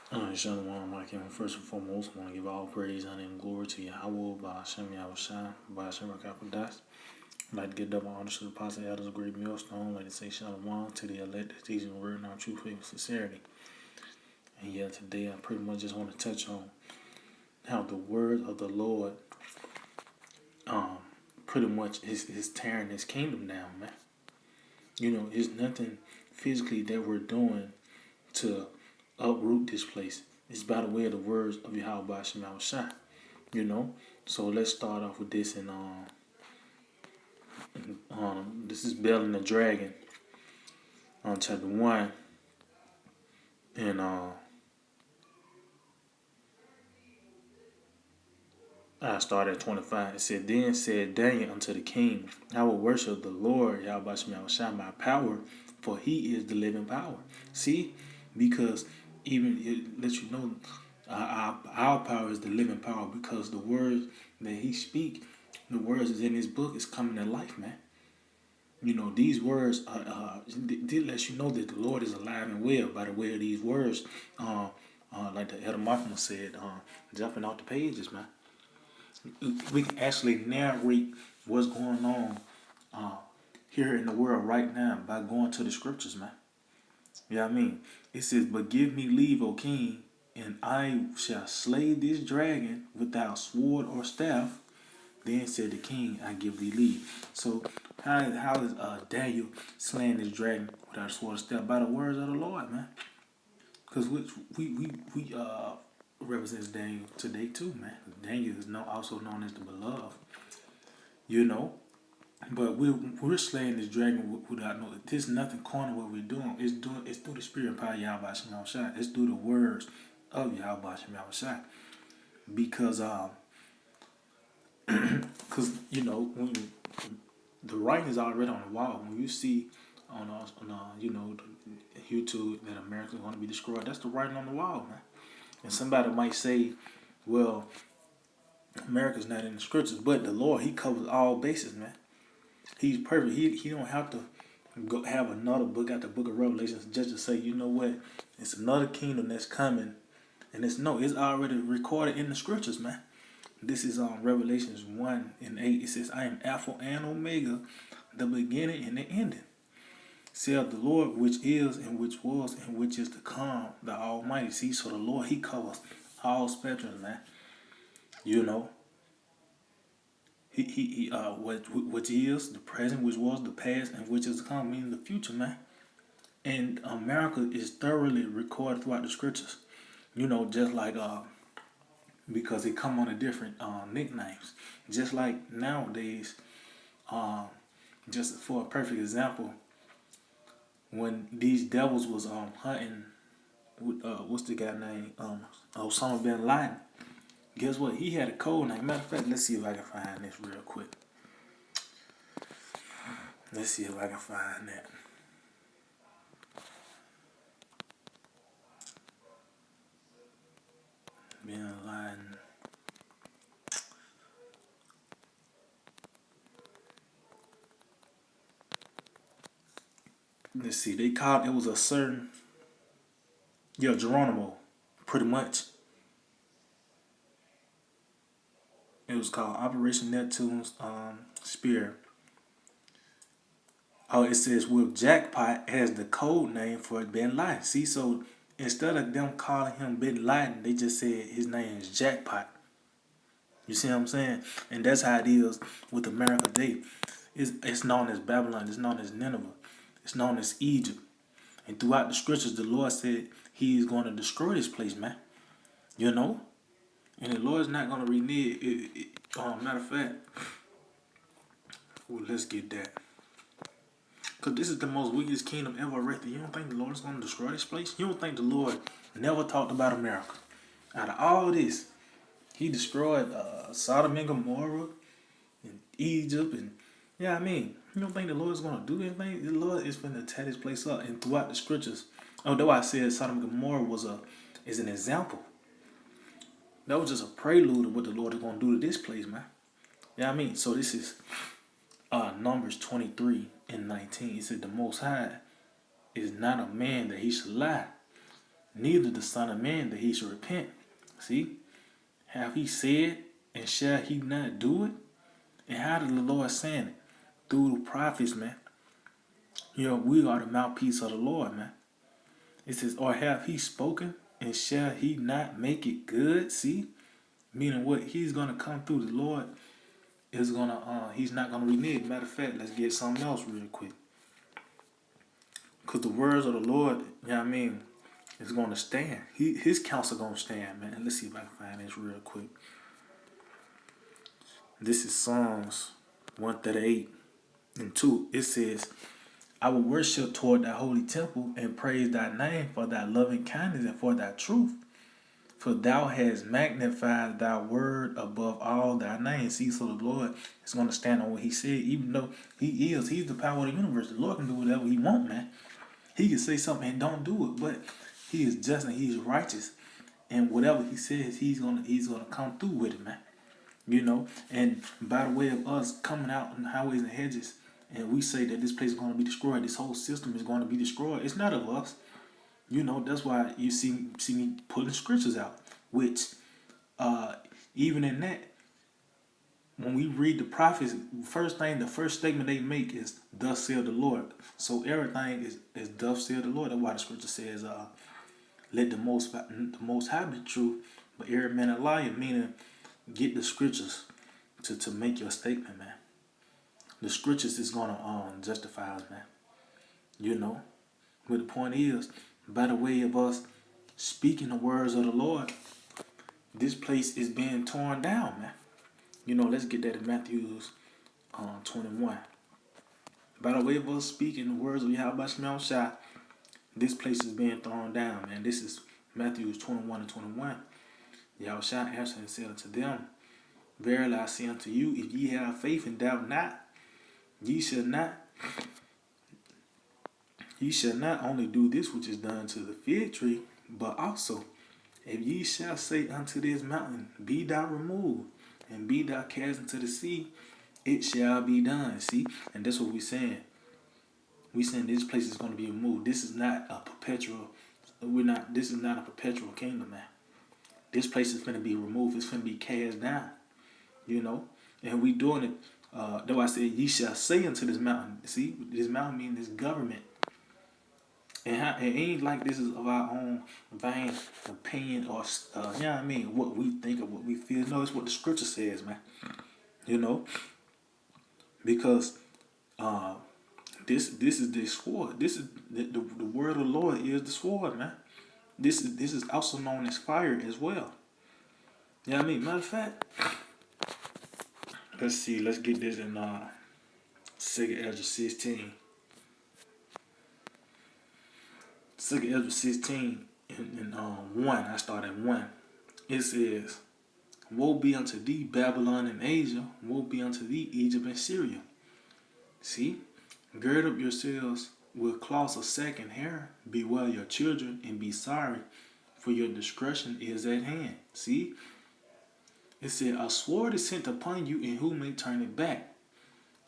Shalom, Mike. First and foremost, I want to give all praise, honor, and glory to Yahweh, by Hashem Yahushua, by Hashem Rakakodas. I'd like to give double honor to the apostle elders of Great Millstone. I'd like to say Shalom to the elect, teaching the word in our true faith and sincerity. And yeah, today I pretty much just want to touch on how the word of the Lord pretty much is tearing his kingdom down, man. You know, it's nothing physically that we're doing to uproot this place. It's by the way of the words of Yahweh Hashem Yahushua. You know, so let's start off with this. And this is Bel and the Dragon on chapter 1, and I start at 25. It said, "Then said Daniel unto the king, I will worship the Lord Yahweh Hashem Yahushua by power, for he is the living power." See, because even it lets you know our power is the living power, because the words that he speak, the words is in his book, is coming to life, man. You know, these words did let you know that the Lord is alive and well by the way of these words. Like the Elder Markham said, jumping off the pages, man. We can actually narrate what's going on here in the world right now by going to the scriptures, man. You know what I mean? It says, "But give me leave, O king, and I shall slay this dragon without sword or staff." Then said the king, "I give thee leave." So how is Daniel slaying this dragon without a sword or staff? By the words of the Lord, man. Because we represents Daniel today too, man. Daniel is also known as the beloved, you know. But we're slaying this dragon without no. There's nothing corner what we're doing. It's through the spirit and power of Yahweh Shem Yahushua. It's through the words of Yahweh Shem Yahushua. Because you know, when the writing is already on the wall. When you see on you know, YouTube that America is going to be destroyed, that's the writing on the wall, man. And somebody might say, well, America's not in the scriptures, but the Lord, he covers all bases, man. He's perfect. He don't have to go have another book out the book of Revelations just to say, you know what, it's another kingdom that's coming. And it's already recorded in the scriptures, man. This is on Revelations 1:8. It says, "I am Alpha and Omega, the beginning and the ending, saith the Lord, which is and which was and which is to come, the Almighty." See, so the Lord, he covers all spectrums, man. You know, he which is the present, which was the past, and which is to come, meaning the future, man. And America is thoroughly recorded throughout the scriptures. You know, just like because they come under different nicknames. Just like nowadays, just for a perfect example, when these devils was hunting, what's the guy name? Osama bin Laden. Guess what? He had a code name. Matter of fact, let's see if I can find this real quick. Let's see if I can find that. Bin Laden. Let's see. They called it was a certain Geronimo, pretty much. It was called Operation Neptune's Spear. Oh, it says with Jackpot as the code name for Bin Laden. See, so instead of them calling him Bin Laden, they just said his name is Jackpot. You see what I'm saying? And that's how it is with America today. It's known as Babylon. It's known as Nineveh. It's known as Egypt. And throughout the scriptures, the Lord said he is going to destroy this place, man. You know? And the Lord's not going to renege it. Matter of fact, well, let's get that. Because this is the most wickedest kingdom ever erected. You don't think the Lord is going to destroy this place? You don't think the Lord never talked about America? Out of all this, he destroyed Sodom and Gomorrah and Egypt. And yeah, I mean, you don't think the Lord is going to do anything? The Lord is going to tear this place up. And throughout the scriptures, although I said Sodom and Gomorrah is an example, that was just a prelude of what the Lord is going to do to this place, man. Yeah, I mean, so this is Numbers 23:19. It said, "The Most High is not a man that he should lie, neither the Son of Man that he should repent. See, have he said, and shall he not do it? And how did the Lord saying it? Through the prophets, man. We are the mouthpiece of the Lord, man. It says, or have he spoken, and shall he not make it good? See? Meaning what? He's gonna come through. The Lord is gonna he's not gonna renege. Matter of fact, let's get something else real quick. Cause the words of the Lord, is gonna stand. His counsel gonna stand, man. Let's see if I can find this real quick. This is Psalms 138:2. It says, I will worship toward thy holy temple and praise thy name for thy loving kindness and for thy truth. For thou hast magnified thy word above all thy name. See, so the Lord is going to stand on what he said, even though he's the power of the universe. The Lord can do whatever he wants, man. He can say something and don't do it, but he is just and he is righteous. And whatever he says, he's gonna come through with it, man. And by the way of us coming out on the highways and hedges, and we say that this place is going to be destroyed, this whole system is going to be destroyed. It's not of us. That's why you see me putting scriptures out, which even in that, when we read the prophets, the first statement they make is thus saith the Lord. So everything is thus saith the Lord. That's why the scripture says, let the most high be true, but every man a liar, meaning get the scriptures to make your statement, man. The scriptures is gonna justify us, man. But the point is, by the way of us speaking the words of the Lord, this place is being torn down, man. Let's get that in Matthew 21. By the way of us speaking the words of Yahweh Shemel Shai, this place is being thrown down, man. This is Matthew 21:21. Yahweh Shai answered and said unto them, verily I say unto you, if ye have faith and doubt not, ye shall not only do this which is done to the fig tree, but also, if ye shall say unto this mountain, be thou removed, and be thou cast into the sea, it shall be done. See? And that's what we're saying. We're saying this place is going to be removed. This is not a perpetual kingdom, man. This place is going to be removed. It's going to be cast down. And we doing it. That's why I said, ye shall say unto this mountain. See? This mountain means this government. And it ain't like this is of our own vain opinion or, what we think or what we feel. No, it's what the scripture says, man. Because this is the sword. This is the word of the Lord is the sword, man. This is also known as fire as well. Matter of fact, let's see. Let's get this in 2 Ezra 16. 2 Ezra 16 in 1. I start at 1. It says, woe be unto thee, Babylon and Asia. Woe be unto thee, Egypt and Syria. See? Gird up yourselves with cloths of sack and hair. Bewail your children and be sorry, for your destruction is at hand. See? It said, a sword is sent upon you, and who may turn it back?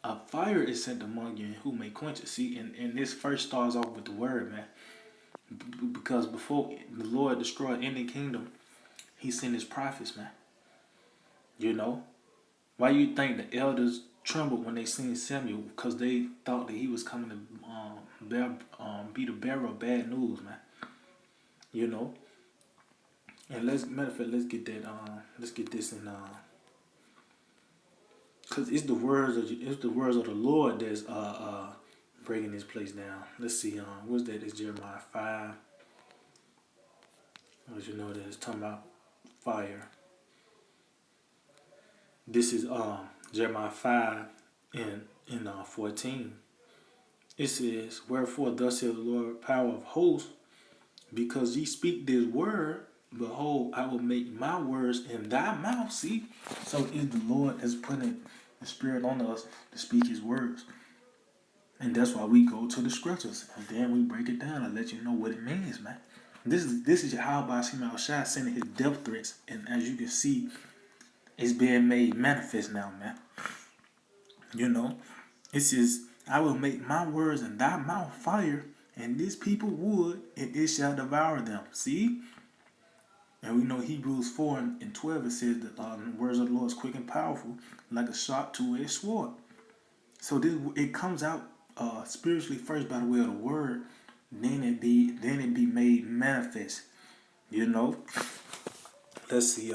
A fire is sent among you, and who may quench it? See? And this first starts off with the word, man. Because before the Lord destroyed any kingdom, he sent his prophets, man. Why you think the elders trembled when they seen Samuel? Because they thought that he was coming to be the bearer of bad news, man. And let's get that. Let's get this in. Because it's the words of the Lord that's breaking this place down. Let's see. What's that? It's Jeremiah 5. As you know, that it's talking about fire. This is Jeremiah 5 in 14. It says, wherefore thus saith the Lord, power of hosts, because ye speak this word, behold, I will make my words in thy mouth. See? So it's the Lord that's putting the Spirit on us to speak his words. And that's why we go to the scriptures. And then we break it down and let you know what it means, man. This is Yahweh Shemel Shai sending his death threats. And as you can see, it's being made manifest now, man. It says, I will make my words in thy mouth fire, and this people would, and it shall devour them. See? And we know Hebrews 4 and 12, it says that the words of the Lord is quick and powerful, like a sharp two-edged sword. So it comes out spiritually first by the way of the word, then it be made manifest. You know? Let's see,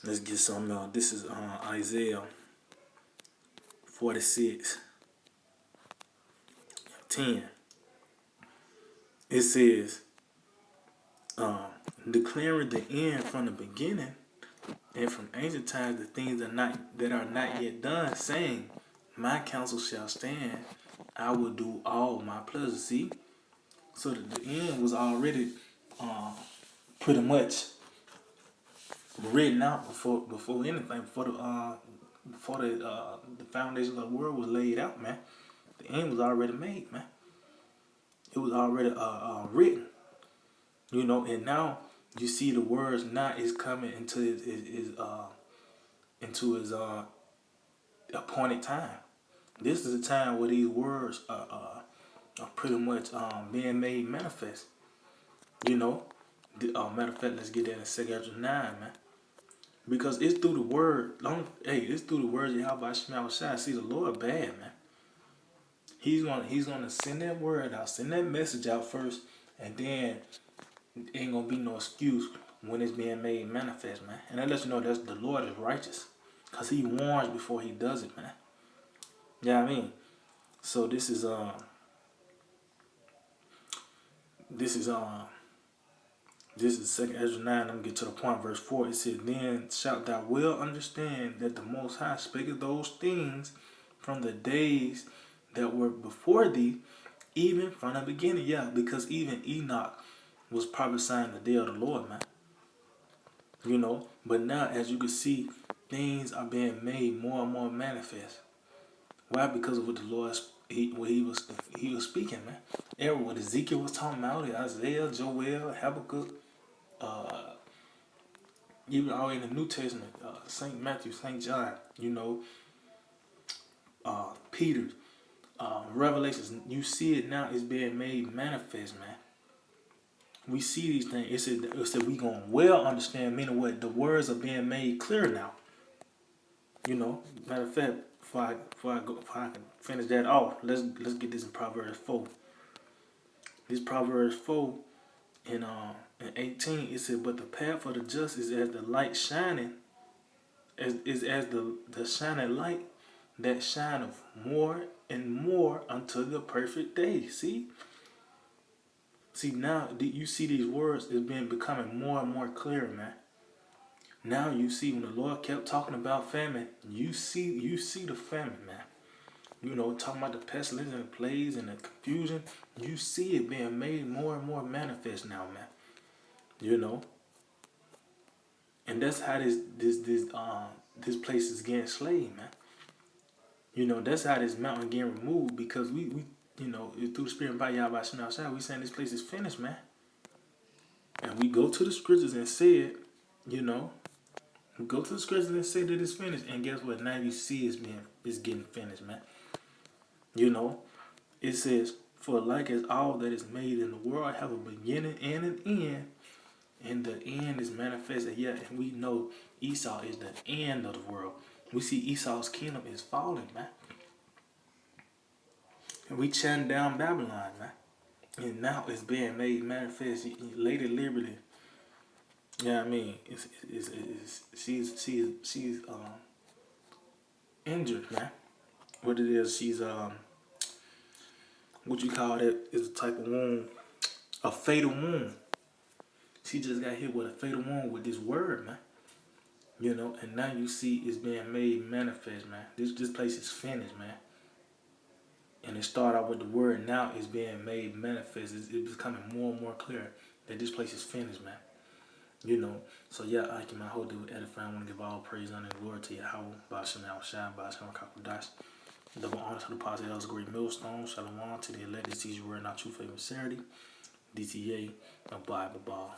let's get some this is Isaiah 46:10. It says, declaring the end from the beginning, and from ancient times the things that are not yet done, saying, my counsel shall stand, I will do all my pleasure. See? So that the end was already pretty much written out before anything, before the foundation of the world was laid out, man. The end was already made, man. It was already written, you know. And now you see the words now is coming into his appointed time. This is a time where these words are pretty much being made manifest. You know, matter of fact, let's get that in 2 Ezra 9, man. Because it's through the word. It's through the words of Yahweh Shema Shai. See, the Lord bad, man. He's gonna send that word out, send that message out first, and then ain't gonna be no excuse when it's being made manifest, man. And that lets you know that the Lord is righteous, cause He warns before He does it, man. You know what I mean? So this is 2 Ezra 9. Let me get to the point. Verse 4. It says, then shalt thou well understand that the Most High spake of those things from the days that were before thee, even from the beginning. Yeah, because even Enoch was prophesying the day of the Lord, man. You know, but now as you can see, things are being made more and more manifest. Why? Because of what the Lord he was speaking, man. Every what Ezekiel was talking about, Isaiah, Joel, Habakkuk, even all in the New Testament, Saint Matthew, Saint John, you know, Peter, Revelations. You see it now; it's being made manifest, man. We see these things. It said we gonna well understand, meaning what the words are being made clear now. You know, matter of fact, before I can finish that off, let's get this in Proverbs 4. This Proverbs 4 in 18, it said, but the path of the just is as the light shining, as the shining light that shineth more and more until the perfect day. See, now you see these words is becoming more and more clear, man. Now you see when the Lord kept talking about famine, you see the famine, man. You know, talking about the pestilence and the plagues and the confusion, you see it being made more and more manifest now, man. You know, and that's how this place is getting slayed, man. You know, that's how this mountain getting removed, because we you know, through the Spirit by Yahweh Shema Shai, we saying this place is finished, man. And we go to the scriptures and say it, you know. We go to the scriptures and say that it's finished, and guess what? Now you see it's getting finished, man. You know, it says, for like as all that is made in the world have a beginning and an end, and the end is manifested yet, and we know Esau is the end of the world. We see Esau's kingdom is falling, man. And we chatting down Babylon, man. And now it's being made manifest. Lady Liberty, you know what I mean? She's injured, man. What it is, she's what you call that is a type of wound, a fatal wound. She just got hit with a fatal wound with this word, man. You know, and now you see it's being made manifest, man. This place is finished, man. And it started out with the word, now it's being made manifest. It's becoming more and more clear that this place is finished, man. You know, so yeah, I can my whole deal with edifying. I want to give all praise, honor, and glory to Yahweh, Bashem, Al-Shai, Bashem, Kakudash. Double honor to the positive, that was a great millstone. Shalom to the elect, that sees your word, not true faith and sincerity. DTA, a Bible ball.